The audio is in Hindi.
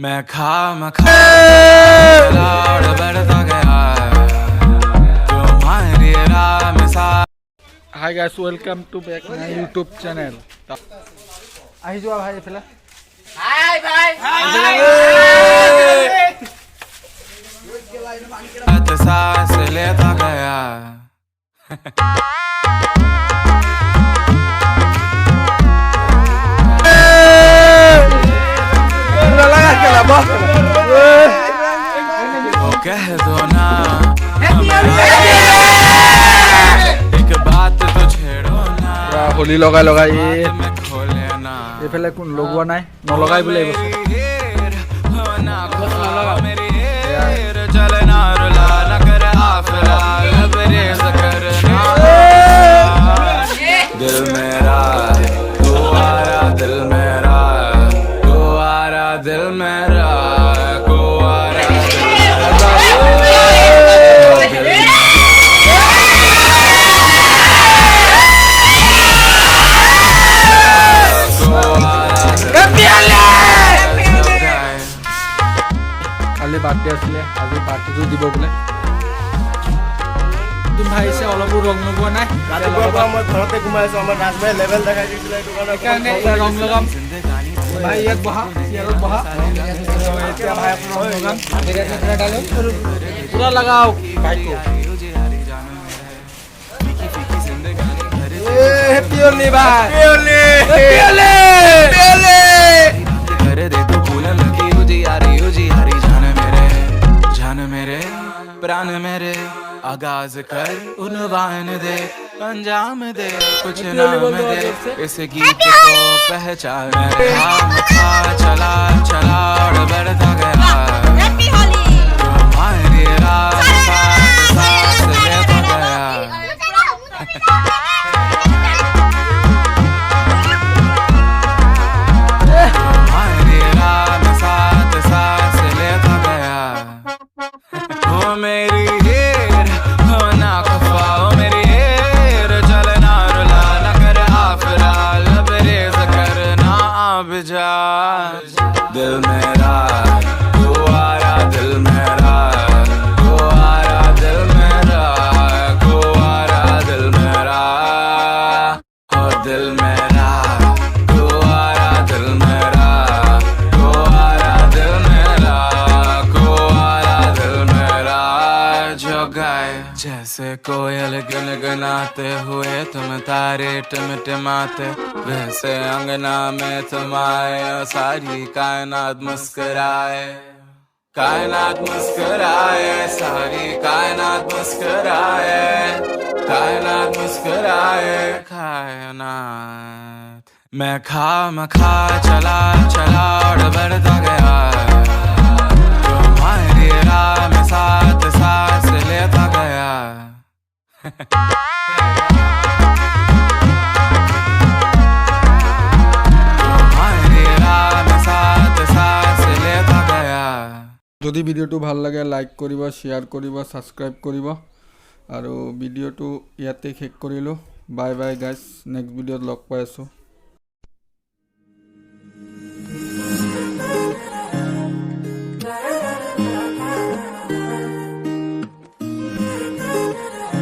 मैं खा बढ़ता गया तुम्हारी राह में सा। Hi guys, welcome to back my YouTube channel. আহি যোৱা ভাই এফালে। হাই ভাই सांस लेता गया कह दो ना एक बात तो छेड़ो ना হোলি লগাই লগাই में खोले ना এইফালে কোন লগোৱা নাই নলগাই বোলে এইবছৰ चलना रुला न कर आफला लबरेज करना दिल मेरा कुआरा दिल मेरा कुआरा दिल मेरा कुआरा কালি বাৰ্থডে আছিলে আজি পাৰ্টিটো দিব বোলে তুমি ভাই আহিছে অলপো ৰং লগোৱা নাই ৰাতিপুৱা মই ঘৰতে ঘুমাই আছো আমাৰ ৰাজভাই লেভেল দেখাই দিছিলে এইটো সেইকাৰণে ৰং লগাম ভাই ইয়াত বহা ইয়াত বহা এতিয়া ভাই আপোনাৰ ৰং লগাম পুৰা লগাও ভাইটো হেপি হোলি ভাই হেপি হোলি कर दे तू फूल लगी उजी हरी जान मेरे प्राण मेरे आगाज कर उन्वान दे अंजाम दे कुछ नाम दे इस गीत को पहचान खा चला चला और बढ़ता गया तुम्हारी राह सांस लेता गया तुम्हारी राह में सांस लेता गया ओ मेरी हीर हो ना खफा ओ मेरी हीर चलना रुला न कर आफरा लबरेज करना अब जा दिल मेरा कुआरा दिल मेरा कुआरा दिल मेरा कुआरा दिल मेरा ओ दिल मेरा कुआरा दिल मेरा कुआरा दिल मेरा कुआरा दिल मेरा जो गाए जैसे कोयल गुनगुनाते हुए तुम तारे टिमटिमाते वैसे अंगना में तुम आए सारी कायनात मुस्कुराए कायनात मुस्कुराए सारी कायनात मुस्कुराए कायनात मुस्कुराए कायनात मैं खा चला चला और बढ़ता गया तुम्हारी राह में सांस लेता गया तुम्हारी राह में सांस लेता गया। যদি ভিডিওটো ভাল লাগে লাইক কৰিব শ্বেয়াৰ কৰিব ছাবস্ক্ৰাইব কৰিব আৰু ভিডিওটো ইয়াতে শেষ কৰিলোঁ বাই বাই গাইজ নেক্সট ভিডিঅ'ত লগ পাই আছোঁ।